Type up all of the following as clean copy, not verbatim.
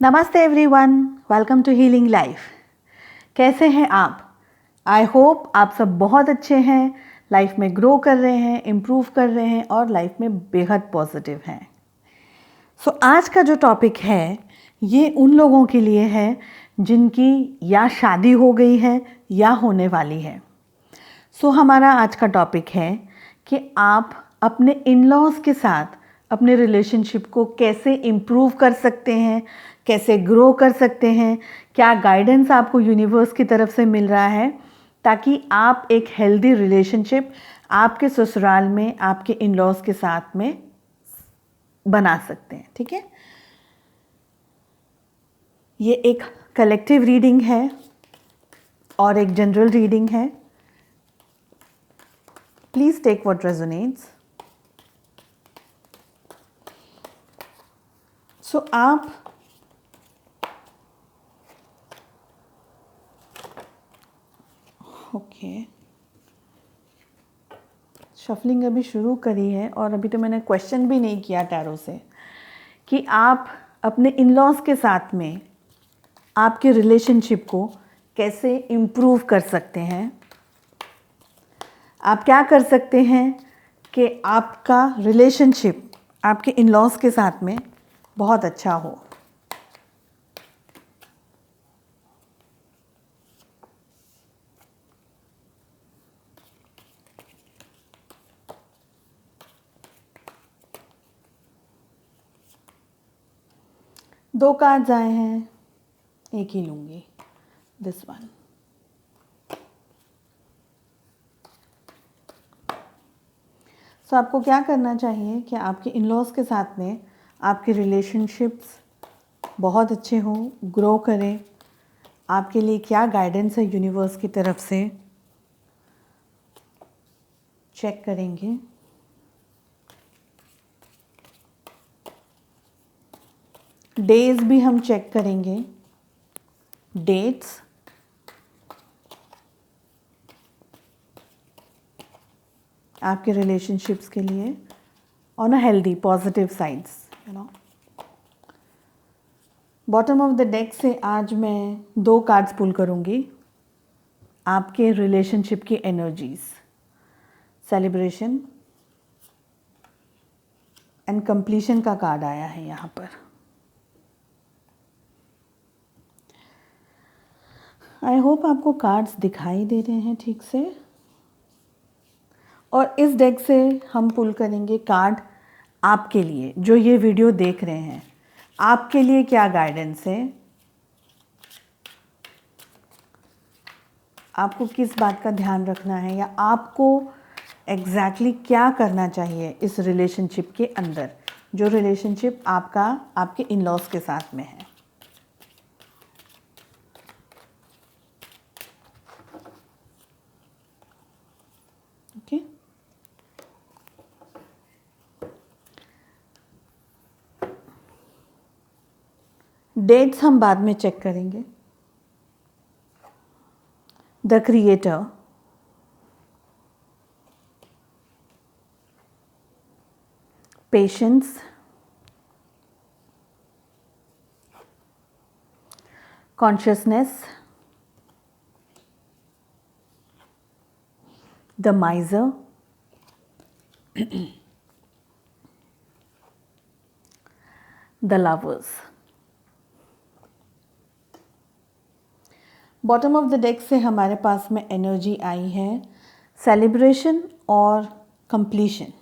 नमस्ते everyone, welcome to healing life. कैसे हैं आप? आई होप आप सब बहुत अच्छे हैं, लाइफ में ग्रो कर रहे हैं, इम्प्रूव कर रहे हैं और लाइफ में बेहद पॉजिटिव हैं। आज का जो टॉपिक है ये उन लोगों के लिए है जिनकी या शादी हो गई है या होने वाली है। हमारा आज का टॉपिक है कि आप अपने इन लॉज के साथ अपने रिलेशनशिप को कैसे इम्प्रूव कर सकते हैं, कैसे ग्रो कर सकते हैं, क्या गाइडेंस आपको यूनिवर्स की तरफ से मिल रहा है ताकि आप एक हेल्दी रिलेशनशिप आपके ससुराल में आपके इन लॉज के साथ में बना सकते हैं। ठीक है, ये एक कलेक्टिव रीडिंग है और एक जनरल रीडिंग है। Please take what resonates. आप शफलिंग अभी शुरू करी है और अभी तो मैंने क्वेश्चन भी नहीं किया टैरो से कि आप अपने इन लॉज के साथ में आपके रिलेशनशिप को कैसे इम्प्रूव कर सकते हैं। आप क्या कर सकते हैं कि आपका रिलेशनशिप आपके इन लॉज के साथ में बहुत अच्छा हो। दो कार्ड्स आए हैं, एक ही लूँगी, दिस वन। आपको क्या करना चाहिए कि आपके इन लॉज के साथ में आपके रिलेशनशिप्स बहुत अच्छे हों, ग्रो करें। आपके लिए क्या गाइडेंस है यूनिवर्स की तरफ से, चेक करेंगे। डेज भी हम चेक करेंगे, डेट्स। आपके रिलेशनशिप्स के लिए on a healthy positive sides, bottom of the deck से आज मैं 2 कार्ड्स पुल करूंगी। आपके रिलेशनशिप की एनर्जीज, सेलिब्रेशन एंड कंप्लीशन का कार्ड आया है यहाँ पर। आई होप आपको कार्ड्स दिखाई दे रहे हैं ठीक से। और इस डेक से हम पुल करेंगे कार्ड आपके लिए, जो ये वीडियो देख रहे हैं, आपके लिए क्या गाइडेंस है, आपको किस बात का ध्यान रखना है या आपको एग्जैक्टली क्या करना चाहिए इस रिलेशनशिप के अंदर, जो रिलेशनशिप आपका आपके इन लॉज के साथ में है। ओके, डेट्स हम बाद में चेक करेंगे। The creator, patience, consciousness, the माइजर, the lovers. Bottom of the deck से हमारे पास में एनर्जी आई है सेलिब्रेशन और कंप्लीशन।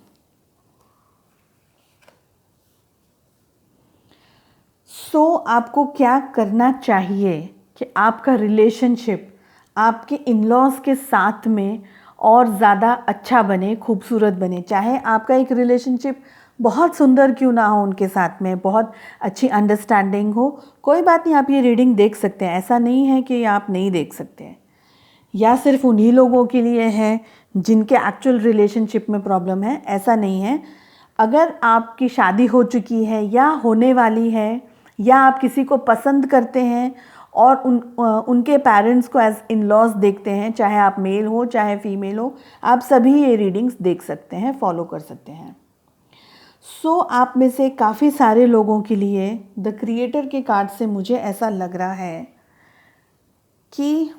आपको क्या करना चाहिए कि आपका रिलेशनशिप आपके इन लॉज के साथ में और ज़्यादा अच्छा बने, खूबसूरत बने। चाहे आपका एक रिलेशनशिप बहुत सुंदर क्यों ना हो, उनके साथ में बहुत अच्छी अंडरस्टैंडिंग हो, कोई बात नहीं, आप ये रीडिंग देख सकते हैं। ऐसा नहीं है कि आप नहीं देख सकते हैं, या सिर्फ उन्हीं लोगों के लिए है जिनके एक्चुअल रिलेशनशिप में प्रॉब्लम है, ऐसा नहीं है। अगर आपकी शादी हो चुकी है या होने वाली है, या आप किसी को पसंद करते हैं और उनके पेरेंट्स को एज इन लॉज देखते हैं, चाहे आप मेल हो चाहे फीमेल हो, आप सभी ये रीडिंग्स देख सकते हैं, फॉलो कर सकते हैं। आप में से काफ़ी सारे लोगों के लिए द क्रिएटर के कार्ड से मुझे ऐसा लग रहा है कि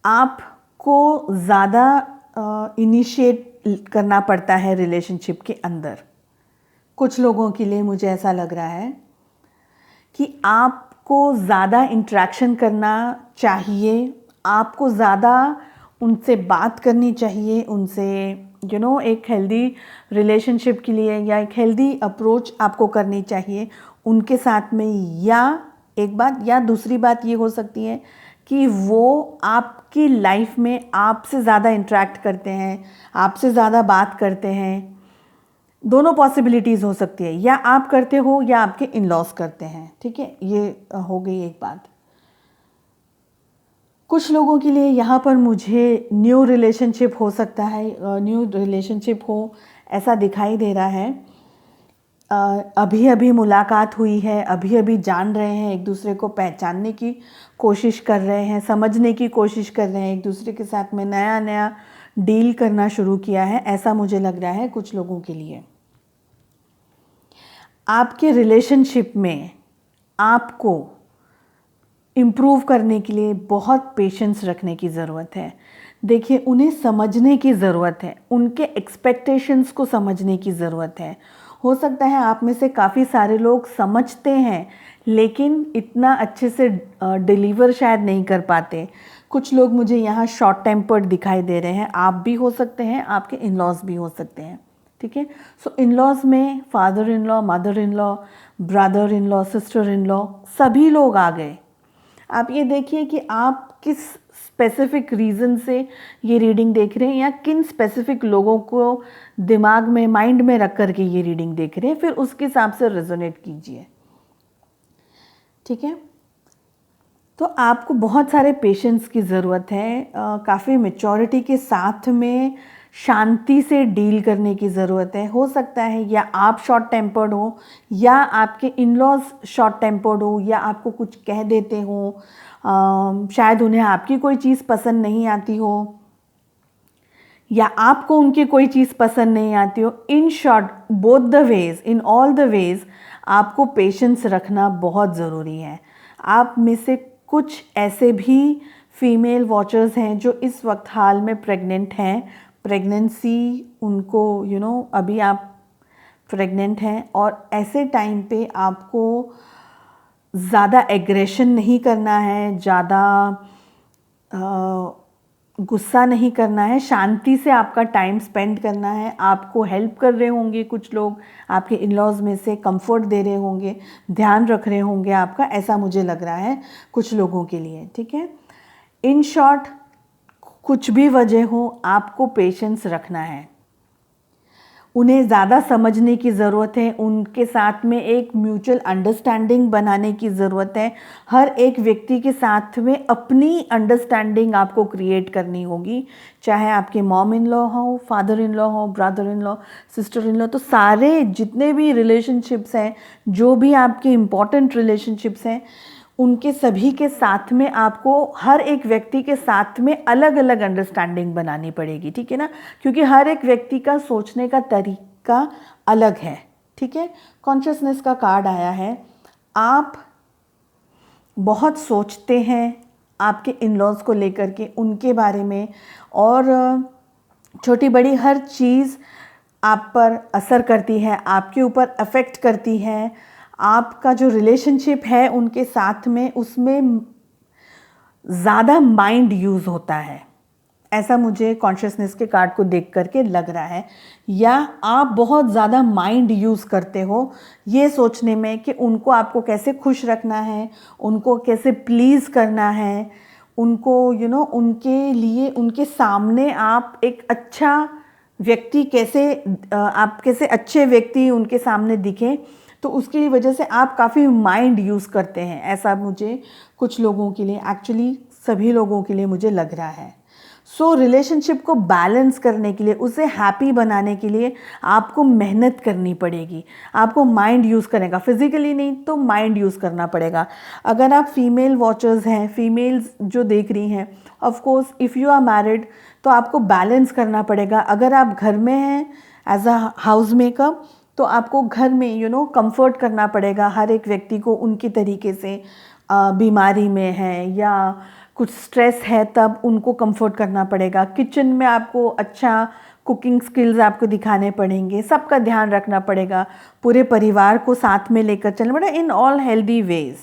आपको ज़्यादा इनिशिएट करना पड़ता है रिलेशनशिप के अंदर। कुछ लोगों के लिए मुझे ऐसा लग रहा है कि आपको ज़्यादा इंटरेक्शन करना चाहिए, आपको ज़्यादा उनसे बात करनी चाहिए, उनसे एक हेल्दी रिलेशनशिप के लिए या एक हेल्दी अप्रोच आपको करनी चाहिए उनके साथ में। या एक बात या दूसरी बात ये हो सकती है कि वो आपकी लाइफ में आपसे ज़्यादा इंटरेक्ट करते हैं, आपसे ज़्यादा बात करते हैं। दोनों पॉसिबिलिटीज़ हो सकती है, या आप करते हो या आपके इन लॉज करते हैं। ठीक है, ये हो गई एक बात। कुछ लोगों के लिए यहाँ पर मुझे न्यू रिलेशनशिप हो सकता है, न्यू रिलेशनशिप हो ऐसा दिखाई दे रहा है। अभी अभी मुलाकात हुई है, अभी अभी जान रहे हैं, एक दूसरे को पहचानने की कोशिश कर रहे हैं, समझने की कोशिश कर रहे हैं, एक दूसरे के साथ में नया नया डील करना शुरू किया है, ऐसा मुझे लग रहा है कुछ लोगों के लिए। आपके रिलेशनशिप में आपको इम्प्रूव करने के लिए बहुत पेशेंस रखने की ज़रूरत है। देखिए, उन्हें समझने की ज़रूरत है, उनके एक्सपेक्टेशंस को समझने की ज़रूरत है। हो सकता है आप में से काफ़ी सारे लोग समझते हैं लेकिन इतना अच्छे से डिलीवर शायद नहीं कर पाते। कुछ लोग मुझे यहाँ शॉर्ट टेम्पर्ड दिखाई दे रहे हैं। आप भी हो सकते हैं, आपके इन लॉज भी हो सकते हैं। ठीक है, सो इन लॉज में father in law, mother in law, brother in law, sister in law, सभी लोग आ गए। आप ये देखिए कि आप किस स्पेसिफिक रीज़न से ये रीडिंग देख रहे हैं या किन स्पेसिफिक लोगों को दिमाग में, माइंड में रख कर के ये रीडिंग देख रहे हैं, फिर उसके हिसाब से रेजोनेट कीजिए। ठीक है, तो आपको बहुत सारे पेशेंस की ज़रूरत है, काफ़ी मैच्योरिटी के साथ में शांति से डील करने की ज़रूरत है। हो सकता है या आप शॉर्ट टेम्पर्ड हो या आपके इन लॉज शॉर्ट टेम्पर्ड हो या आपको कुछ कह देते हो, शायद उन्हें आपकी कोई चीज़ पसंद नहीं आती हो या आपको उनकी कोई चीज़ पसंद नहीं आती हो। In short, both the ways, in all the ways आपको पेशेंस रखना बहुत ज़रूरी है। आप में से कुछ ऐसे भी फीमेल वॉचर्स हैं जो इस वक्त हाल में प्रेग्नेंट हैं, प्रेगनेंसी उनको अभी आप प्रेग्नेंट हैं, और ऐसे टाइम पे आपको ज़्यादा एग्रेशन नहीं करना है, ज़्यादा गुस्सा नहीं करना है, शांति से आपका टाइम स्पेंड करना है। आपको हेल्प कर रहे होंगे कुछ लोग, आपके इन लॉज में से कंफर्ट दे रहे होंगे, ध्यान रख रहे होंगे आपका, ऐसा मुझे लग रहा है कुछ लोगों के लिए। ठीक है, इन शॉर्ट, कुछ भी वजह हो, आपको पेशेंस रखना है। उन्हें ज़्यादा समझने की ज़रूरत है, उनके साथ में एक म्यूचुअल अंडरस्टैंडिंग बनाने की ज़रूरत है। हर एक व्यक्ति के साथ में अपनी अंडरस्टैंडिंग आपको क्रिएट करनी होगी, चाहे आपके मॉम इन लॉ हो, फादर इन लॉ हो, brother in law, sister in law, तो सारे जितने भी रिलेशनशिप्स हैं, जो भी आपके इम्पॉर्टेंट रिलेशनशिप्स हैं, उनके सभी के साथ में आपको हर एक व्यक्ति के साथ में अलग अलग अंडरस्टैंडिंग बनानी पड़ेगी। ठीक है ना, क्योंकि हर एक व्यक्ति का सोचने का तरीका अलग है। ठीक है, कॉन्शियसनेस का कार्ड आया है। आप बहुत सोचते हैं आपके इन लॉज को लेकर के, उनके बारे में, और छोटी बड़ी हर चीज़ आप पर असर करती है, आपके ऊपर अफेक्ट करती है। आपका जो रिलेशनशिप है उनके साथ में, उसमें ज़्यादा माइंड यूज़ होता है, ऐसा मुझे कॉन्शियसनेस के कार्ड को देख करके लग रहा है। या आप बहुत ज़्यादा माइंड यूज़ करते हो ये सोचने में कि उनको आपको कैसे खुश रखना है, उनको कैसे प्लीज़ करना है, उनको उनके लिए, उनके सामने आप एक अच्छा व्यक्ति कैसे, आप कैसे अच्छे व्यक्ति उनके सामने दिखें, तो उसकी वजह से आप काफ़ी माइंड यूज़ करते हैं, ऐसा मुझे कुछ लोगों के लिए, एक्चुअली सभी लोगों के लिए मुझे लग रहा है। सो रिलेशनशिप को बैलेंस करने के लिए, उसे हैप्पी बनाने के लिए आपको मेहनत करनी पड़ेगी, आपको माइंड यूज़ करेगा, फिजिकली नहीं तो माइंड यूज़ करना पड़ेगा। अगर आप फीमेल वॉचर्स हैं, फीमेल्स जो देख रही हैं, of course if you are married तो आपको बैलेंस करना पड़ेगा। अगर आप घर में हैं एज अ हाउस मेकर, तो आपको घर में कंफर्ट करना पड़ेगा हर एक व्यक्ति को उनकी तरीके से। बीमारी में है या कुछ स्ट्रेस है तब उनको कंफर्ट करना पड़ेगा। किचन में आपको अच्छा कुकिंग स्किल्स आपको दिखाने पड़ेंगे, सबका ध्यान रखना पड़ेगा, पूरे परिवार को साथ में लेकर चलना पड़ेगा इन ऑल हेल्दी वेज।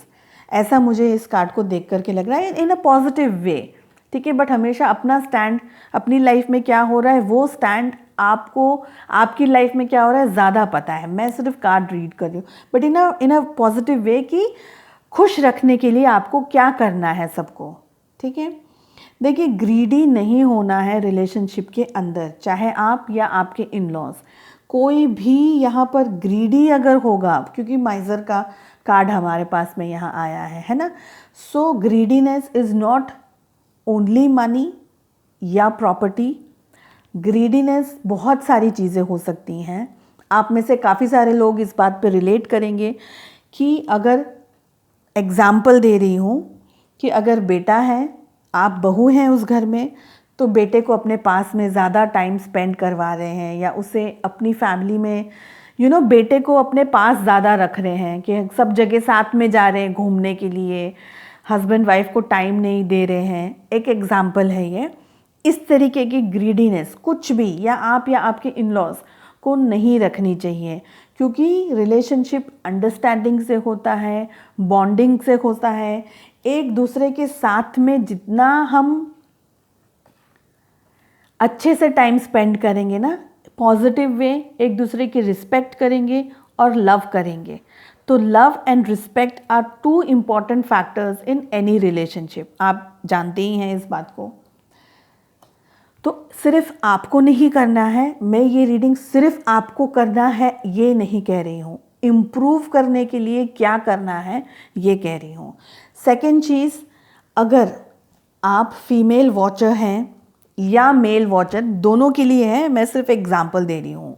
ऐसा मुझे इस कार्ड को देख करके लग रहा है, इन अ पॉजिटिव वे। ठीक है, बट हमेशा अपना स्टैंड, अपनी लाइफ में क्या हो रहा है वो स्टैंड आपको, आपकी लाइफ में क्या हो रहा है ज़्यादा पता है। मैं सिर्फ कार्ड रीड कर रही हूँ, but in a positive way कि खुश रखने के लिए आपको क्या करना है सबको। ठीक है, देखिए ग्रीडी नहीं होना है रिलेशनशिप के अंदर, चाहे आप या आपके इन लॉज, कोई भी यहाँ पर ग्रीडी अगर होगा, क्योंकि माइजर का कार्ड हमारे पास में यहाँ आया है ना। So greediness is not only money या प्रॉपर्टी। ग्रीडीनेस बहुत सारी चीज़ें हो सकती हैं। आप में से काफ़ी सारे लोग इस बात पे रिलेट करेंगे कि अगर एग्ज़ाम्पल दे रही हूँ कि अगर बेटा है, आप बहू हैं उस घर में, तो बेटे को अपने पास में ज़्यादा टाइम स्पेंड करवा रहे हैं या उसे अपनी फैमिली में बेटे को अपने पास ज़्यादा रख रहे हैं कि सब जगह साथ में जा रहे हैं घूमने के लिए, हस्बैंड वाइफ को टाइम नहीं दे रहे हैं। एक एग्ज़ाम्पल है ये। इस तरीके की ग्रीडीनेस कुछ भी या आपके इन लॉज को नहीं रखनी चाहिए, क्योंकि रिलेशनशिप अंडरस्टैंडिंग से होता है, बॉन्डिंग से होता है। एक दूसरे के साथ में जितना हम अच्छे से टाइम स्पेंड करेंगे ना, पॉजिटिव वे, एक दूसरे की रिस्पेक्ट करेंगे और लव करेंगे, तो love and respect are two important factors in any relationship. आप जानते ही हैं इस बात को। तो सिर्फ आपको नहीं करना है, मैं ये रीडिंग सिर्फ आपको करना है ये नहीं कह रही हूँ, इम्प्रूव करने के लिए क्या करना है ये कह रही हूँ। सेकेंड चीज़, अगर आप फीमेल वॉचर हैं या मेल वॉचर, दोनों के लिए है, मैं सिर्फ एग्जांपल दे रही हूँ।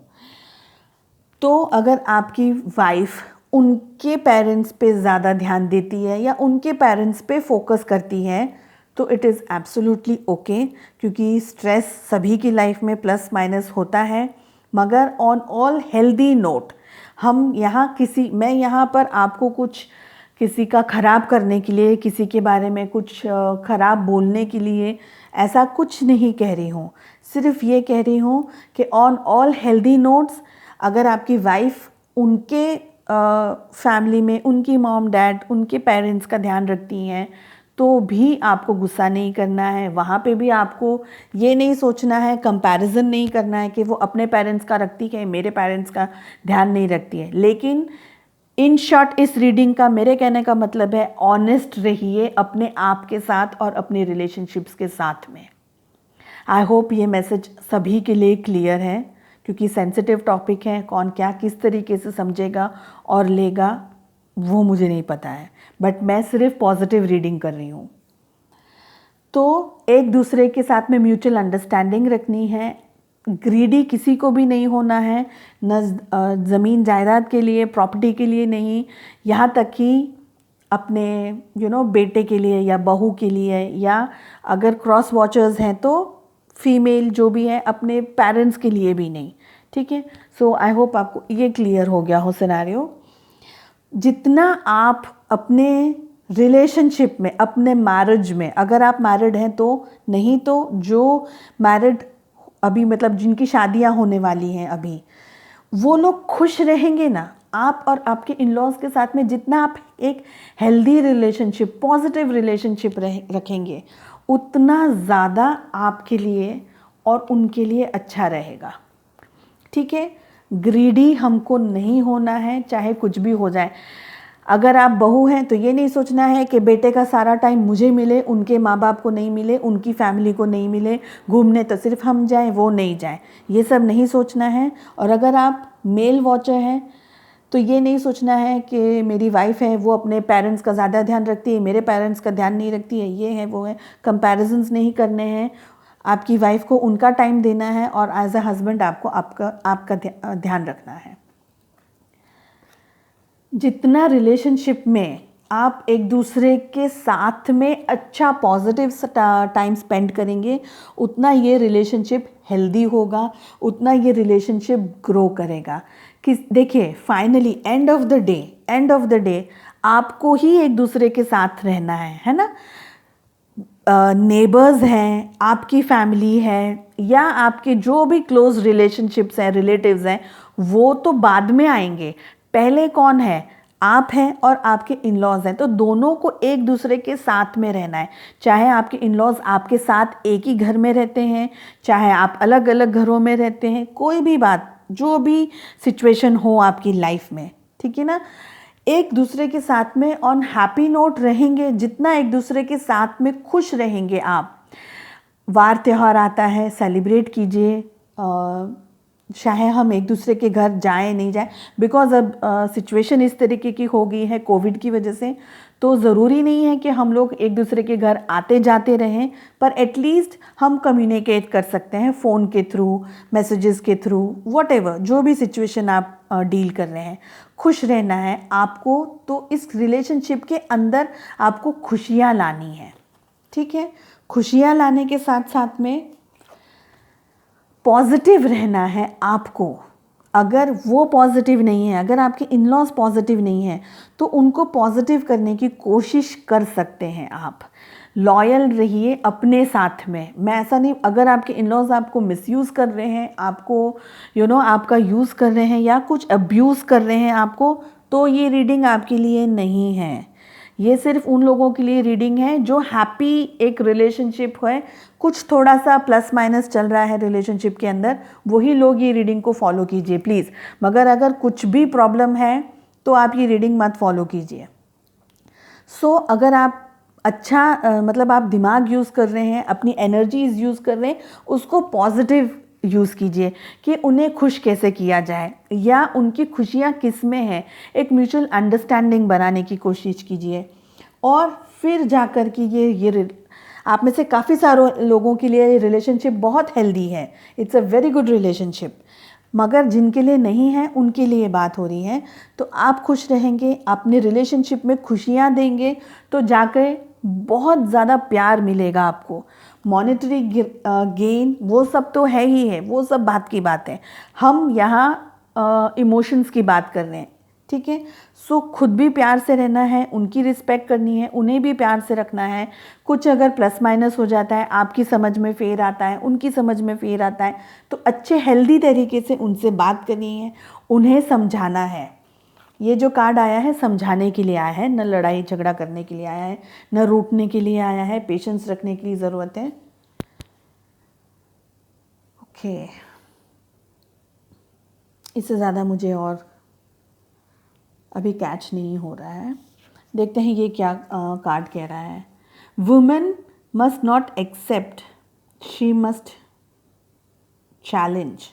तो अगर आपकी वाइफ उनके पेरेंट्स पे ज़्यादा ध्यान देती है या उनके पेरेंट्स पे फोकस करती है, तो इट इज़ एब्सोल्युटली ओके, क्योंकि स्ट्रेस सभी की लाइफ में प्लस माइनस होता है। मगर ऑन ऑल हेल्दी नोट, मैं यहाँ पर आपको कुछ किसी का ख़राब करने के लिए, किसी के बारे में कुछ ख़राब बोलने के लिए ऐसा कुछ नहीं कह रही हूँ। सिर्फ ये कह रही हूँ कि ऑन ऑल हेल्दी नोट्स, अगर आपकी वाइफ उनके फैमिली में उनकी मॉम डैड, उनके पेरेंट्स का ध्यान रखती हैं, तो भी आपको गुस्सा नहीं करना है। वहाँ पे भी आपको ये नहीं सोचना है, कंपैरिजन नहीं करना है कि वो अपने पेरेंट्स का रखती है, मेरे पेरेंट्स का ध्यान नहीं रखती है। लेकिन इन शॉर्ट इस रीडिंग का मेरे कहने का मतलब है, ऑनेस्ट रहिए अपने आप के साथ और अपने रिलेशनशिप्स के साथ में। आई होप ये मैसेज सभी के लिए क्लियर है, क्योंकि सेंसिटिव टॉपिक है, कौन क्या किस तरीके से समझेगा और लेगा वो मुझे नहीं पता है, बट मैं सिर्फ पॉजिटिव रीडिंग कर रही हूँ। तो एक दूसरे के साथ में म्यूचुअल अंडरस्टैंडिंग रखनी है, ग्रीडी किसी को भी नहीं होना है, न ज़मीन जायदाद के लिए, प्रॉपर्टी के लिए नहीं, यहाँ तक कि अपने बेटे के लिए या बहू के लिए, या अगर क्रॉस वॉचर्स हैं तो फीमेल जो भी है अपने पेरेंट्स के लिए भी नहीं। ठीक है, सो आई होप आपको ये क्लियर हो गया हो सिनेरियो। जितना आप अपने रिलेशनशिप में, अपने मैरिज में, अगर आप मैरिड हैं तो, नहीं तो जो मैरिड अभी मतलब जिनकी शादियां होने वाली हैं अभी, वो लोग खुश रहेंगे ना आप और आपके इन लॉज के साथ में। जितना आप एक हेल्दी रिलेशनशिप, पॉजिटिव रिलेशनशिप रखेंगे, उतना ज़्यादा आपके लिए और उनके लिए अच्छा रहेगा। ठीक है, ग्रीडी हमको नहीं होना है, चाहे कुछ भी हो जाए। अगर आप बहू हैं तो ये नहीं सोचना है कि बेटे का सारा टाइम मुझे मिले, उनके माँ बाप को नहीं मिले, उनकी फैमिली को नहीं मिले, घूमने तो सिर्फ हम जाएं, वो नहीं जाएं, ये सब नहीं सोचना है। और अगर आप मेल वॉचर हैं तो ये नहीं सोचना है कि मेरी वाइफ है वो अपने पेरेंट्स का ज़्यादा ध्यान रखती है, मेरे पेरेंट्स का ध्यान नहीं रखती है, ये है वो है। कंपैरिजन्स नहीं करने हैं, आपकी वाइफ को उनका टाइम देना है और एज अ हस्बैंड आपको आपका ध्यान रखना है। जितना रिलेशनशिप में आप एक दूसरे के साथ में अच्छा पॉजिटिव टाइम स्पेंड करेंगे, उतना ये रिलेशनशिप हेल्दी होगा, उतना ये रिलेशनशिप ग्रो करेगा। कि देखिए finally end of the day आपको ही एक दूसरे के साथ रहना है ना। नेबर्स हैं, आपकी फैमिली है, या आपके जो भी क्लोज रिलेशनशिप्स हैं, रिलेटिव्स हैं, वो तो बाद में आएंगे। पहले कौन है? आप हैं और आपके इन लॉज हैं। तो दोनों को एक दूसरे के साथ में रहना है। चाहे आपके इन लॉज आपके साथ एक ही घर में रहते हैं, चाहे आप अलग अलग घरों में रहते हैं, कोई भी बात, जो भी सिचुएशन हो आपकी लाइफ में, ठीक है ना, एक दूसरे के साथ में ऑन हैप्पी नोट रहेंगे। जितना एक दूसरे के साथ में खुश रहेंगे आप, वार त्यौहार आता है सेलिब्रेट कीजिए। चाहे हम एक दूसरे के घर जाएं नहीं जाएं, बिकॉज अब सिचुएशन इस तरीके की हो गई है कोविड की वजह से, तो ज़रूरी नहीं है कि हम लोग एक दूसरे के घर आते जाते रहें, पर एटलीस्ट हम कम्युनिकेट कर सकते हैं फ़ोन के थ्रू, मैसेजेस के थ्रू, वॉटेवर जो भी सिचुएशन आप डील कर रहे हैं। खुश रहना है आपको, तो इस रिलेशनशिप के अंदर आपको खुशियाँ लानी है, ठीक है। खुशियाँ लाने के साथ साथ में पॉजिटिव रहना है आपको। अगर वो पॉजिटिव नहीं है, अगर आपके इन लॉज पॉजिटिव नहीं है, तो उनको पॉजिटिव करने की कोशिश कर सकते हैं आप। लॉयल रहिए अपने साथ में। मैं ऐसा नहीं, अगर आपके इन लॉज आपको मिसयूज़ कर रहे हैं, आपको आपका यूज़ कर रहे हैं या कुछ अब्यूज़ कर रहे हैं आपको, तो ये रीडिंग आपके लिए नहीं है। ये सिर्फ उन लोगों के लिए रीडिंग है जो हैप्पी एक रिलेशनशिप है, कुछ थोड़ा सा प्लस माइनस चल रहा है रिलेशनशिप के अंदर, वही लोग ये रीडिंग को फॉलो कीजिए प्लीज़। मगर अगर कुछ भी प्रॉब्लम है तो आप ये रीडिंग मत फॉलो कीजिए। अगर आप मतलब आप दिमाग यूज़ कर रहे हैं, अपनी एनर्जीज यूज़ कर रहे हैं, उसको पॉजिटिव यूज़ कीजिए कि उन्हें खुश कैसे किया जाए या उनकी खुशियाँ किस में हैं। एक म्यूचुअल अंडरस्टैंडिंग बनाने की कोशिश कीजिए, और फिर जाकर कि ये आप में से काफ़ी सारे लोगों के लिए रिलेशनशिप बहुत हेल्दी है, it's a very good relationship. मगर जिनके लिए नहीं है उनके लिए बात हो रही है। तो आप खुश रहेंगे, अपने रिलेशनशिप में खुशियाँ देंगे, तो जाकर बहुत ज़्यादा प्यार मिलेगा आपको। मॉनेटरी गेन वो सब तो है ही है, वो सब बात की बात है। हम यहाँ इमोशंस की बात कर रहे हैं, ठीक है। खुद भी प्यार से रहना है, उनकी रिस्पेक्ट करनी है, उन्हें भी प्यार से रखना है। कुछ अगर प्लस माइनस हो जाता है, आपकी समझ में फेर आता है, उनकी समझ में फेर आता है, तो अच्छे हेल्दी तरीके से उनसे बात करनी है, उन्हें समझाना है। ये जो कार्ड आया है समझाने के लिए आया है, न लड़ाई झगड़ा करने के लिए आया है, न रूठने के लिए आया है। पेशेंस रखने की ज़रूरत है। ओके, इससे ज़्यादा मुझे और अभी कैच नहीं हो रहा है। देखते हैं ये क्या कार्ड कह रहा है। Women must not accept, she must challenge.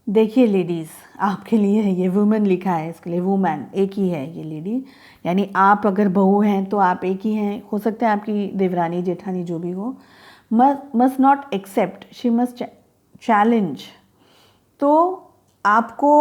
देखिए लेडीज़, आपके लिए है ये, वुमेन लिखा है इसके लिए, वुमेन एक ही है ये लेडी, यानी आप अगर बहू हैं तो आप एक ही हैं, हो सकता है आपकी देवरानी जेठानी जो भी हो। Must not accept, she must challenge. तो आपको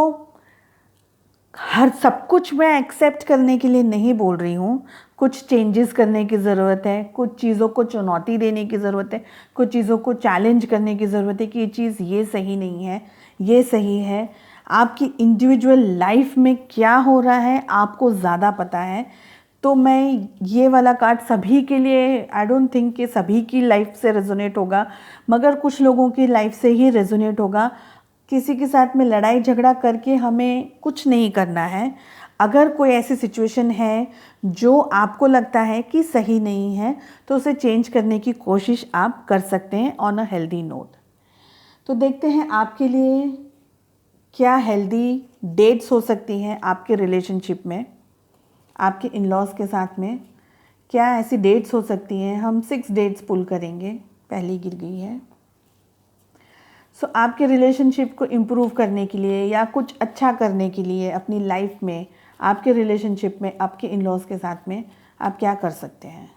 हर सब कुछ मैं एक्सेप्ट करने के लिए नहीं बोल रही हूँ, कुछ चेंजेस करने की ज़रूरत है, कुछ चीज़ों को चुनौती देने की ज़रूरत है, कुछ चीज़ों को चैलेंज करने की ज़रूरत है कि ये चीज़ ये सही नहीं है, ये सही है। आपकी इंडिविजुअल लाइफ में क्या हो रहा है आपको ज़्यादा पता है। तो मैं ये वाला कार्ड सभी के लिए, आई डोंट थिंक कि सभी की लाइफ से रेजोनेट होगा, मगर कुछ लोगों की लाइफ से ही रेजोनेट होगा। किसी के साथ में लड़ाई झगड़ा करके हमें कुछ नहीं करना है। अगर कोई ऐसी सिचुएशन है जो आपको लगता है कि सही नहीं है, तो उसे चेंज करने की कोशिश आप कर सकते हैं ऑन अ हेल्दी नोट। तो देखते हैं आपके लिए क्या हेल्दी डेट्स हो सकती हैं आपके रिलेशनशिप में, आपके इन लॉज के साथ में क्या ऐसी डेट्स हो सकती हैं। हम 6 डेट्स पुल करेंगे, पहली गिर गई है। आपके रिलेशनशिप को इम्प्रूव करने के लिए या कुछ अच्छा करने के लिए अपनी लाइफ में, आपके रिलेशनशिप में, आपके इन लॉज के साथ में आप क्या कर सकते हैं।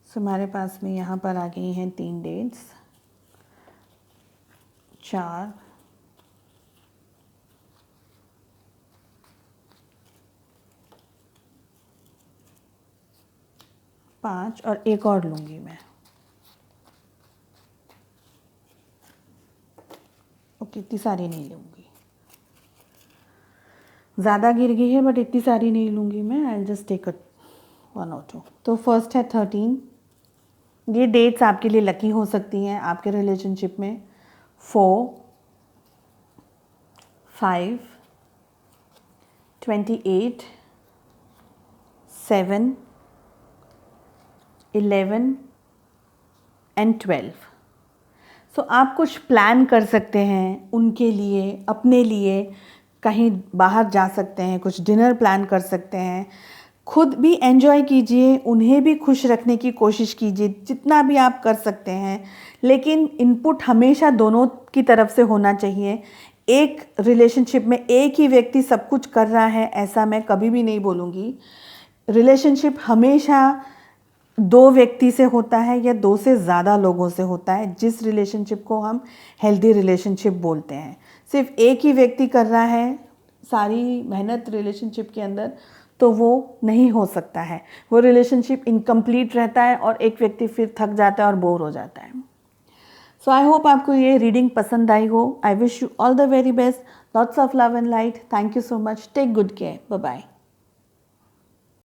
हमारे पास में यहाँ पर आ गई हैं 3 डेट्स, 4, 5 और एक और लूँगी मैं। ओके, इतनी सारी नहीं लूँगी, ज़्यादा गिर गई है बट इतनी सारी नहीं लूँगी मैं। आई जस्ट टेक 1 और 2। तो फर्स्ट है 13। ये डेट्स आपके लिए लकी हो सकती हैं आपके रिलेशनशिप में। 4, 5, 28, 7, 11 एंड 12। सो आप कुछ प्लान कर सकते हैं उनके लिए, अपने लिए कहीं बाहर जा सकते हैं, कुछ डिनर प्लान कर सकते हैं, खुद भी एंजॉय कीजिए, उन्हें भी खुश रखने की कोशिश कीजिए जितना भी आप कर सकते हैं। लेकिन इनपुट हमेशा दोनों की तरफ से होना चाहिए। एक रिलेशनशिप में एक ही व्यक्ति सब कुछ कर रहा है ऐसा मैं कभी भी नहीं बोलूँगी। रिलेशनशिप हमेशा 2 व्यक्ति से होता है या 2 से ज़्यादा लोगों से होता है, जिस रिलेशनशिप को हम हेल्दी रिलेशनशिप बोलते हैं। सिर्फ एक ही व्यक्ति कर रहा है सारी मेहनत रिलेशनशिप के अंदर, तो वो नहीं हो सकता है। वो रिलेशनशिप इनकम्प्लीट रहता है और एक व्यक्ति फिर थक जाता है और बोर हो जाता है। सो आई होप आपको ये रीडिंग पसंद आई हो। I wish you all the very best. Lots of love and light. Thank you so much. Take good care. Bye bye.